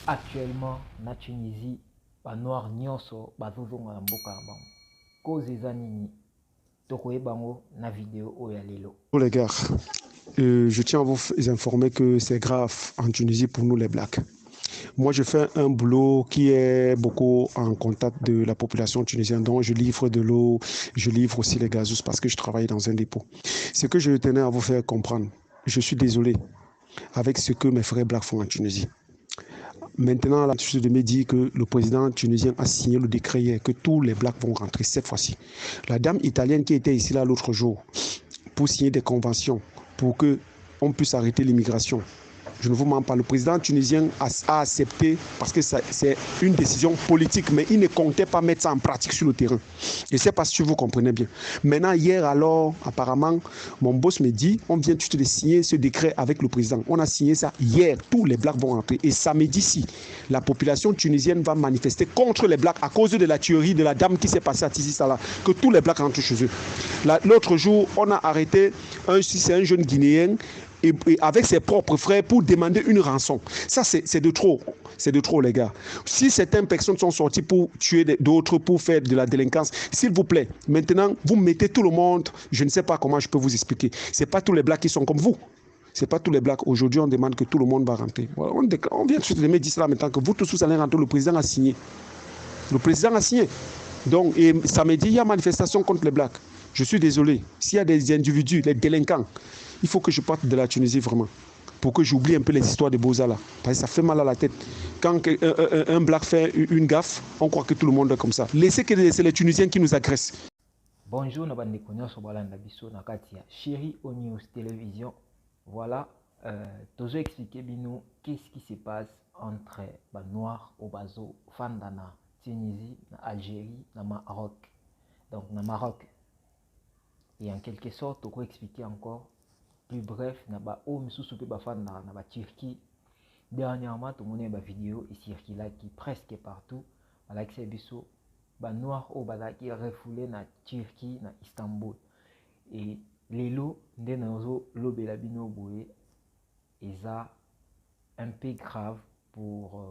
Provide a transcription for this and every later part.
Actuellement na Tunisie ba noir nyonso bazozonga na mboka na bango cause eza nini tokoyeba bango na vidéo oyo ya lelo. Les gars, je tiens à vous informer que c'est grave en Tunisie pour nous les Blacks. Moi, je fais un boulot qui est beaucoup en contact de la population tunisienne, donc je livre de l'eau, je livre aussi les gazous parce que je travaille dans un dépôt. Ce que je tenais à vous faire comprendre, je suis désolé avec ce que mes frères Blacks font en Tunisie. Maintenant, la suite de me dit que le président tunisien a signé le décret hier, que tous les Blacks vont rentrer cette fois-ci. La dame italienne qui était ici là l'autre jour pour signer des conventions pour qu'on puisse arrêter l'immigration. Je ne vous mens pas, le président tunisien a accepté parce que c'est une décision politique, mais il ne comptait pas mettre ça en pratique sur le terrain. Et c'est parce que vous comprenez bien. Maintenant, hier alors, apparemment, mon boss me dit, on vient tout de signer ce décret avec le président. On a signé ça hier, tous les Blacks vont rentrer. Et samedi-ci, la population tunisienne va manifester contre les Blacks à cause de la tuerie de la dame qui s'est passée à Tizi-Salah, que tous les Blacks rentrent chez eux. L'autre jour, on a arrêté c'est un jeune Guinéen, et avec ses propres frères pour demander une rançon. Ça, c'est de trop. C'est de trop, les gars. Si certaines personnes sont sorties pour tuer d'autres, pour faire de la délinquance, s'il vous plaît, maintenant, vous mettez tout le monde. Je ne sais pas comment je peux vous expliquer. Ce n'est pas tous les Blacks qui sont comme vous. Ce n'est pas tous les Blacks. Aujourd'hui, on demande que tout le monde va rentrer. On vient de me dire cela maintenant, que vous tous, vous allez rentrer. Le président a signé. Le président a signé. Donc, et samedi, il y a manifestation contre les Blacks. Je suis désolé. S'il y a des individus, les délinquants, il faut que je parte de la Tunisie vraiment. Pour que j'oublie un peu les histoires de Bozala. Parce que ça fait mal à la tête. Quand un Black fait une gaffe, on croit que tout le monde est comme ça. Laissez que c'est les Tunisiens qui nous agressent. Bonjour, na bande nyonso balanda biso na kati ya Chéri O News Télévision. Voilà, tozo expliquer bino qu'est-ce qui se passe entre ba noirs au bazo fandana Tunisie, na Algérie, na Maroc. Donc na Maroc. Et en quelque sorte, tozo expliquer encore plus bref na ba o misusu pe ba fandana na ba Turquie. Dernièrement, tout le monde a une vidéo et circule qui presque partout. Avec ces biseaux, bah noir au bala qui refoulé na Turquie, na Istanbul. Et les lots de nos lobela bino boué, et ça un peu grave pour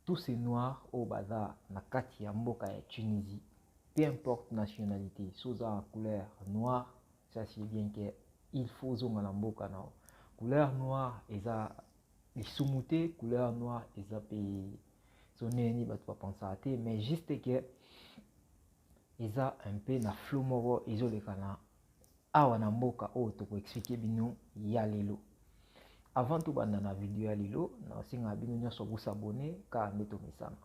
tous ces noirs au bala na kati ya mboka ya Tunisie. Peu importe nationalité, sous en couleur noire, ça c'est bien que il faut zonga na mboka na couleur noire et ça les sous-moutés, couleur noire, et ça peut sonner ni pas penser à thé, mais juste que ils ont un peu na flou moro, ils ont les canards. Ah, on a mboka, oh, tu peux expliquer bino, ya lilo. Avant tout, dans la vidéo ya lilo, na singa bino nyoso vous s'abonner, car neto misana.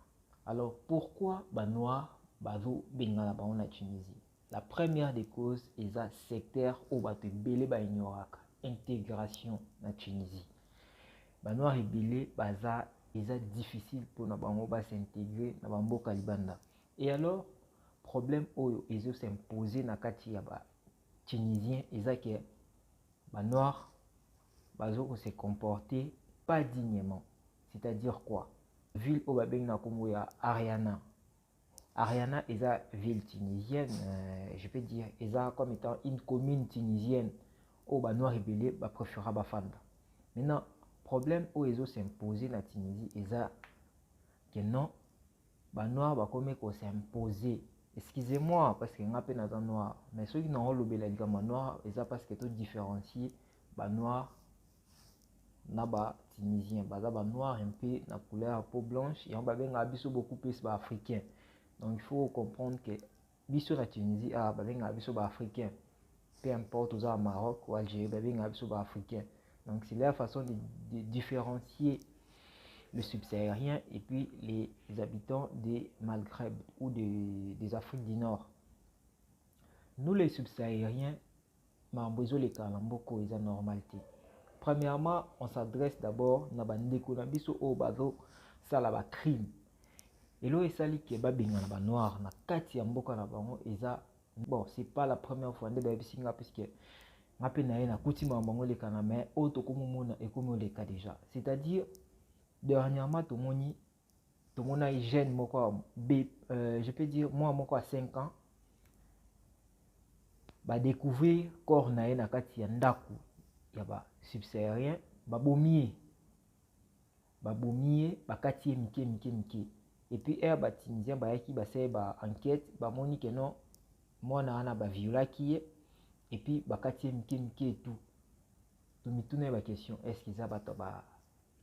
Alors, pourquoi ba noir, bazo bengala ba na Tunisie? La première des causes, ils ont secteur où ba te belé ba ignoraka, intégration na Tunisie. Ba noir rebelle baza est difficile pour na bango ba s'intégrer na bamboka libanda. Et alors problème oyo ezo s'imposer na kati ya ba tunisien eza que ba noir bazo ko se comporter pas dignement. C'est-à-dire quoi? Ville au babeng na kombo ya Ariana. Ariana est une ville tunisienne, je peux dire, est comme étant une commune tunisienne où ba noir rebelle ba préféra ba fanda. Maintenant problème où ils ont s'imposé na Tunisie et ça que non ba noir ba comme ko s'imposer. Excusez-moi parce que ngape na noir mais ceux qui n'ont le bel gama noir et ça parce que tout différencier ba noir na ba tunisien ba noir un peu na couleur peau blanche et on ba benga biso beaucoup plus ba africain. Donc il faut comprendre que biso la Tunisie a ba benga biso ba africain. Peu importe aux Maroc ou Algérie ba benga biso ba africain. Donc c'est la façon de différencier le subsaharien et puis les habitants des Maghreb ou des Afriques du Nord. Nous les subsahariens, mambozo les kalamboko et la normalité. Premièrement, on s'adresse d'abord na bandeko na biso o bazo sala ba crime. Et là esali ke ba benga na ba noir na kati ya mboka na bango eza bon, c'est pas la première fois ndeba bisinga puisque ngape na ye na kutima bango le kana mais auto komomona et comme le cas déjà. C'est-à-dire dernièrement tout moni a jeune moko je peux dire moi moko à 5 ans ba découvrir corps na ye na kati ya ndaku ya ba subsaharien ba bomier babomi bakati ye mike. Et puis batunisien bayaki basala ba enquête bamoni ke non mwana wana baviolaki ye et puis bakati ye mike et tout. Tomituna ba question est-ce qu'ils abato ba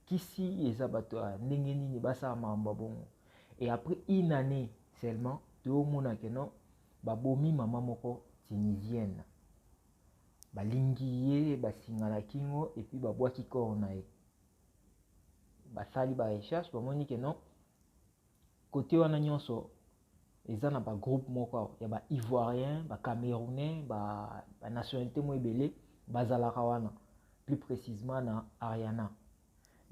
kisi eza bato ndenge nini basala mamba bongo. Et après une année seulement toomona ke non babomi mama moko tunisienne balingi ye basingana kingo et puis babwaki corps na ye basali ba recherche bamoni ke non côté wana nyonso eza na ba groupe moko ya ba ivoirien ba camerounais ba nationalité mo ebele bazalaka wana plus précisément na Ariana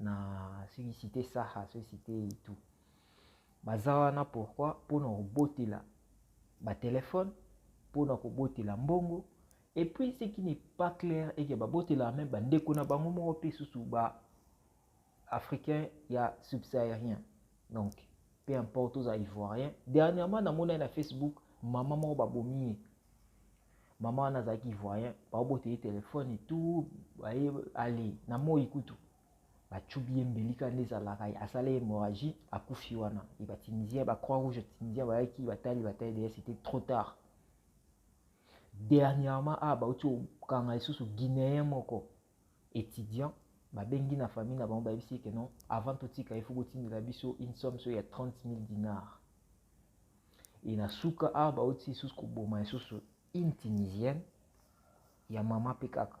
na cité Saha cité et tout baza wana pourquoi pour nous botela ba téléphone pour nous botela mbongo. Et puis ce qui n'est pas clair est que babotela même bandeko na bango moko pe susu ba africain ya subsaharien donc peu importe aux ivoiriens. Dernièrement na mona na Facebook maman moko babomi maman na zaki ivoirien babotela téléphone et tout baye ali na mo ikutu bachubi mbelika ndezalaka asala hémorragie akufi wana et ba tunisien ba croix rouge tunisien bayaki batali d'ailleurs c'était trop tard. Dernièrement bauti kanga lisusu guinéen moko étudiant babengi na famille na bango babisi que non avant totika il faut kotindela biso une somme so ya 30 000 dinars et na suka bauti lisusu koboma lisusu une tunisienne ya mama pekaka.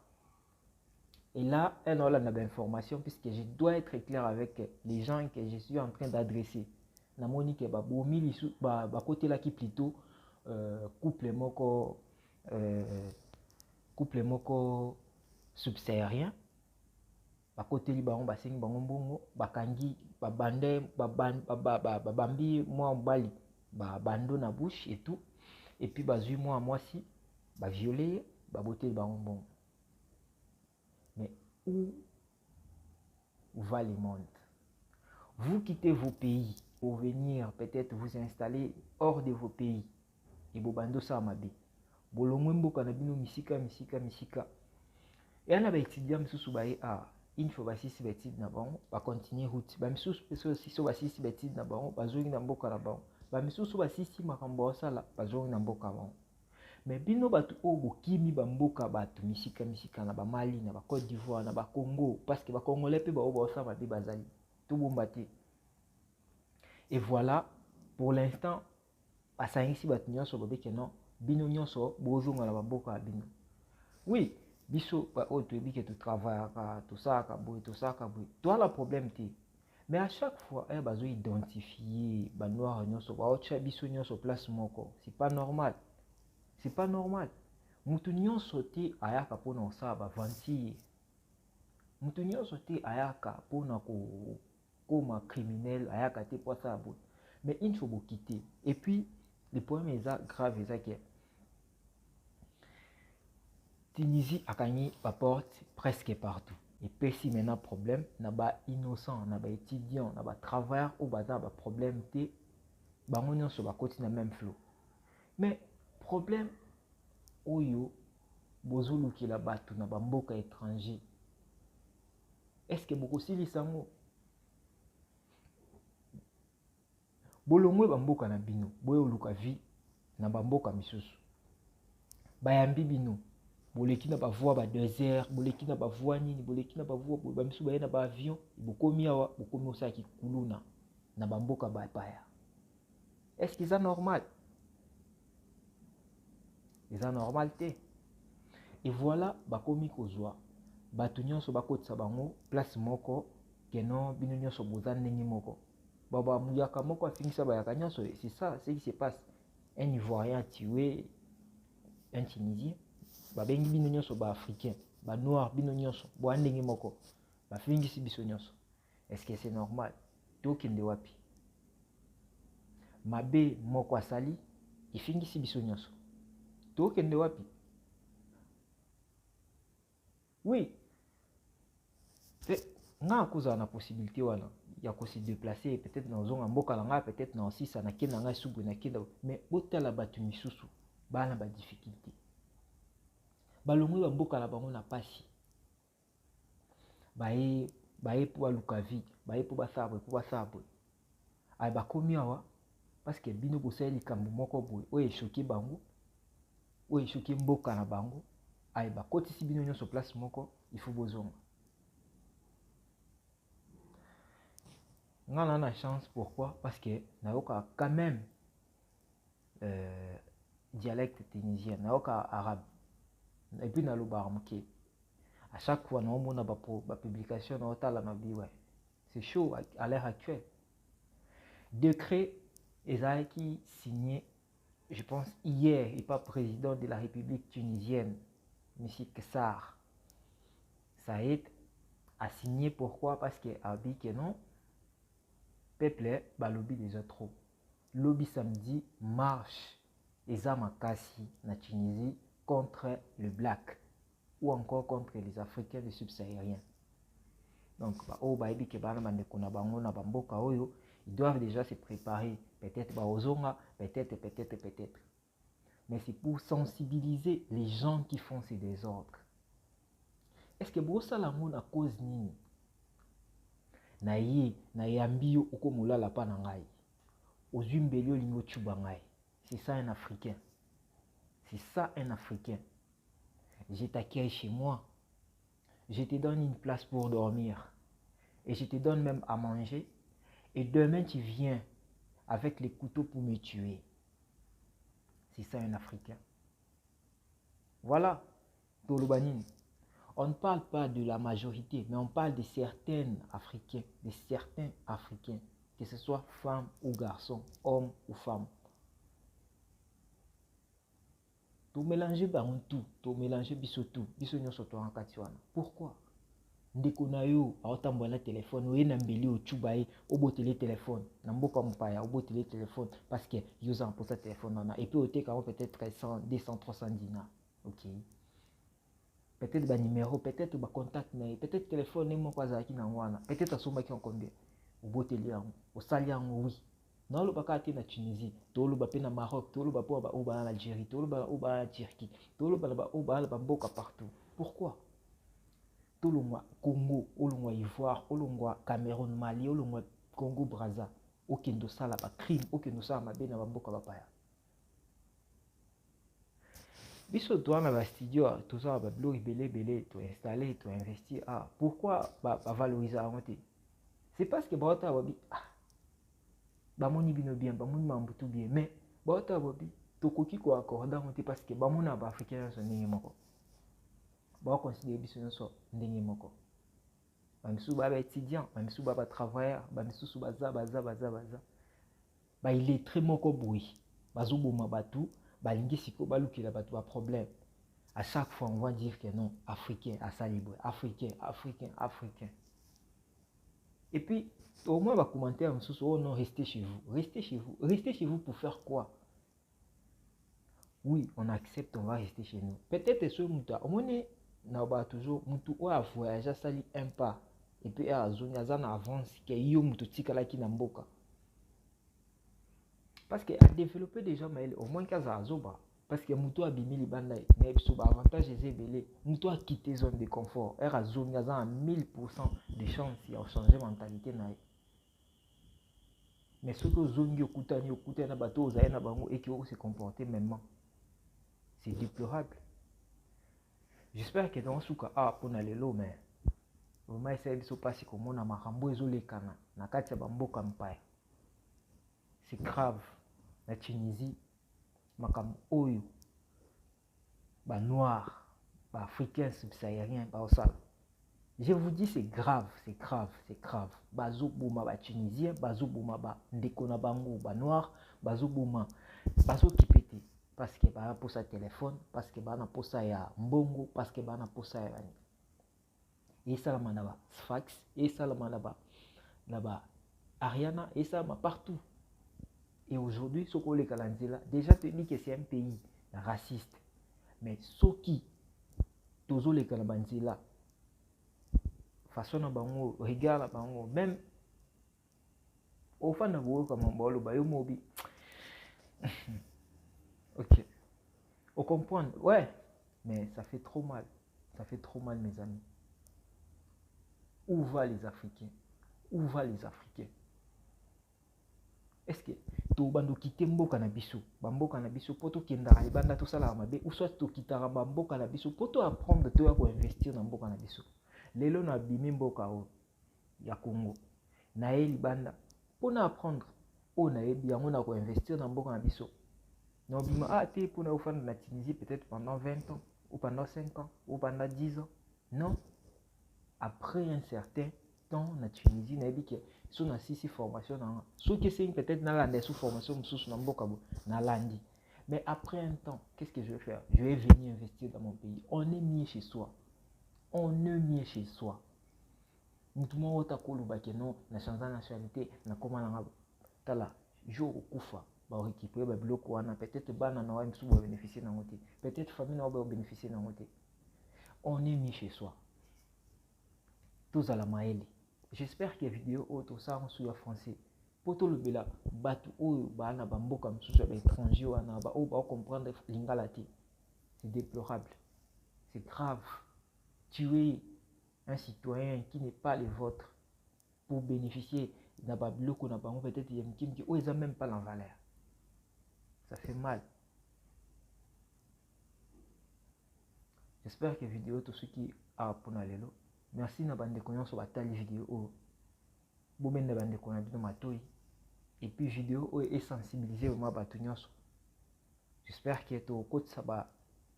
Et là, elle a l'information puisque je dois être clair avec les gens que je suis en train d'adresser. Na monique ba bomi lisu ba côté là qui plutôt couple moko subsaharien ba côté li bango basengi bango mbongo bakangi babambi moi mbali ba bando na bouche et tout et puis bazui moi si ba violer ba boté bango mbongo. Mais où va le monde? Vous quittez vos pays pour venir peut-être vous installer hors de vos pays. Et bobando sa mabe. Bolongwe mboka na bino misika. Et on a ba étudiant misusu ba une fois basisi ba étude na bango ba continuer route. Ba misusu peso si basisi ba étude na bango bazongi na mboka na bango. Ba misusu basisi makambo sala bazongi na mboka bango. Mais bino batu o bokimi ba mboka batu misika na ba Mali na ba Côte d'Ivoire na ba Congo parce que ba Congolais pe ba o ba sa bazali tout bombati. Et voilà pour l'instant asangisi batu nyonso bobeke non bino nyonso bozonga na ba mboka bino. Oui, biso ba o to bike to travaillera tout ça ka boy. Toi le problème té. Mais à chaque fois bazo identifier ba noir nyonso ba o tcha biso nyonso place moko. C'est pas normal. C'est pas normal. Mutu nyonso te ayaka pona osala ba vantir. Mutu nyonso te ayaka pona koma criminel ayaka te po ça bon. Mais il faut vous quitter. Et puis le problème est grave est que Tunisie a gagné la porte presque partout. Et puis si maintenant problème na ba innocent, na ba étudiant, na ba travailleur ou ba problème te bango nyonso ba continue même flot. Mais problème oyo bozolukila bato na bamboka étranger. Est-ce que beaucoup silisango bolongwe bamboka na bino boyo luka vie na bamboka misusu bayambi bino boleki na bavoi ba désert boleki na bavoi nini boleki na bavoi bamisu baye na ba avion bokomi awa bokomi osaki kuluna na bamboka bapaya. Est-ce que c'est normal? C'est normal te. Et voilà bakomi kozwa bato nyonso bakotisa bango place moko ke non bino nyonso boza ndenge moko baba muyaka moko afingisa bayaka nyonso. C'est ça ce qui se passe. Un Ivoirien a tué un Tunisien babengi bino nyonso ba africain ba noir bino nyonso bo ndenge moko bafingisi biso nyonso. Est-ce que c'est normal? Tokende wapi? Mabe moko asali ifingisi biso nyonso. Tokende wapi? Oui. Nga kuza na possibilité wana ya ko se déplacer peut-être dans zonga mboka langa peut-être na osisa na kenda nga subu na kenda mais botala batu misusu bana ba difficulté. Balongwe ba mboka la bango na pasi. Bae po luka vie baye po basabwe po basabwe ay bakomi awa parce que bino bosali likambo moko boye oyo eshoki bango oyo eshoki mboka na bango ay bakotisi bino nyonso place moko il faut bozonga. Nga na chance pourquoi parce que nayoka quand même dialecte tunisien nayoka arabe et puis nalobaka moke à chaque fois naomona bapublication naotala mabi ouais c'est chaud à l'heure actuelle. Décret ezalaki signé je pense hier et pas président de la République tunisienne M. Kessar Saïd a signé. Pourquoi? Parce que a dit que non peuple balobi déjà trop lobby samedi marche eza makasi na Tunisie contre le black ou encore contre les Africains des subsahariens. Donc ils doivent déjà se préparer, peut-être peut-être. Mais c'est pour sensibiliser les gens qui font ces désordres. Est-ce que vous savez la cause nini? Na yambi yo okomulala pa na ngai. Ozumbeli olingo tchuba ngai. C'est ça un Africain. C'est ça un Africain. Je t'accueille chez moi. Je te donne une place pour dormir. Et je te donne même à manger. Et demain tu viens avec les couteaux pour me tuer. C'est ça un Africain. Voilà. Tolobanine. On ne parle pas de la majorité, mais on parle de certains Africains, que ce soit femmes ou garçons, hommes ou femmes. Tout mélanger par tout, tout mélanger bisotou, bisonyo soto en katiwana. Pourquoi? Ndeko na yo aotambola téléphone, oye nambeli o chubaye, obotele téléphone, namboka mpaya obotele téléphone parce que yoza en posa téléphone nana et puis ote quand peut-être 100, 200, 300 dinars. OK. Peut-être ba numéro, peut-être ba contact mais peut-être téléphone mo kwa zaki na wana. Peut-être asomba ki en combien. Obotele yango, osali yango oui. Non le baka na Tunisie, tolo ba pe na Maroc, tolo ba po ba oba en Algérie, tolo ba oba en Turquie, tolo ba oba ba mboka partout. Pourquoi? Tolongwa Congo, olongwa Ivoire, olongwa Cameroun, Mali, olongwa Congo Brazza, okendo sala ba crime, okendo sala mabe na ba mboka ba paya. Biso toi na ba studio, tout ça ba blog belé, to installer, to investir. Ah, pourquoi ba valoriser en fait? C'est parce que ba ta wabi bamoni bino bien, bamoni mambutu bien, mais ba ta wabi to koki ko accorder en fait parce que bamona ba africain so ndenge moko. Ba considérer biso nyonso ndenge moko. Bamisu ba étudiant, bamisu ba travailleur, bamisu baza. Ba il est très moko boui. Bazoboma batu, balingi siko balukila batu ba problème. À chaque fois on va dire que non, africain à salibwe, africain. Et puis au moins va commenter msusu oh non, restez chez vous pour faire quoi? Oui, on accepte, on va rester chez nous. Peut-être ce muta, au moins na ba toujours mutu o a voyager sali un pas et puis a zone azana avance que yo mutu tikala ki na mboka. Parce que a développé déjà mais au moins kaza azoba parce que mutu a bimi libanda na biso ba avantage ezebele mutu a quitté zone de confort era zone azana 1000% de chance ya changer mentalité na. Mais ce que zone okutani na bato ozaye na bango et qui se comporter même c'est déplorable. J'espère que dans ce cas pour aller là mais vraiment essayer de se passer comme on a makambo ezolekana na kati ya bamboka mpaya. C'est grave. La Tunisie makambo oyo ba noir, ba africain subsaharien ba osala. Je vous dis c'est grave. Bazo boma ba tunisien, bazo boma ba ndeko na bango ba noir, bazo boma bazo kipete parce que ba pour sa téléphone, parce que ba na posa ya mbongo, parce que ba na posa ya bani. Et ça la manaba fax, et ça la manaba là-bas Ariana, et ça ma partout. Et aujourd'hui, ce qu'on les là, déjà te dit que c'est un pays raciste. Mais ce qui, tous les là, façon à bango, regarde à bango, même au fin de vous comme un bolo, bayo mobi. Ok. On comprend, ouais, mais ça fait trop mal. Ça fait trop mal, mes amis. Où va les Africains? Où va les Africains? Est-ce que to bando quitter mboka na biso, bamboka na biso poto kendara libanda to sala mabe, ou soit to kitara bamboka na biso poto apprendre to ya ko investir na mboka na biso. Lelo na bimi mboka o ya Congo. Na ye libanda pona apprendre o na yebi yango na ko investir na mboka na biso. Na bima te pona ofanda na Tunisie peut-être pendant 20 ans ou pendant 5 ans ou pendant 10 ans. Non. Après un certain temps na Tunisie na yebi que so na sisi formation na so que c'est peut-être na lande sous formation sous na mboka bo na landi. Mais après un temps, qu'est-ce que je vais faire? Je vais venir investir dans mon pays. On est mieux chez soi. On est mieux chez soi. Mutuma ota koluba ke non na changer nationalité na koma na tala jour okufa ba récupérer ba biloko wana peut-être bana na wa msu ba bénéficier na ngote. Peut-être famille na ba bénéficier na ngote. On est mieux chez soi. Tous à la maëli. J'espère que la vidéo auto ça en sous français. Poto le bela batu oyo ba na bamboka msusu ba étranger wana ba o ba comprendre lingala ti. C'est déplorable. C'est grave. Tuer un citoyen qui n'est pas le vôtre pour bénéficier d'un babiloko na bango peut-être yemkim qui ils ont même pas la valeur. Ça fait mal. J'espère que la vidéo tout ce qui a pour lelo. Merci na bande connaissance sur la vidéo o bomenda bande kona bino matoi et puis vidéo o est sensibiliser ma batu nyonso. J'espère que to côté ça ba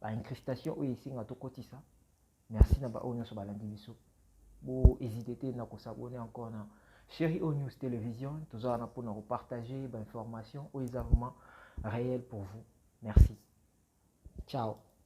incrustation o ici ngato côté ça. Merci na ba o nyonso ba landi biso. Bo hésitez na ko s'abonner encore na Chéri O News Télévision, tout ça pour nous partager des informations ou des arguments réels pour vous. Merci. Ciao.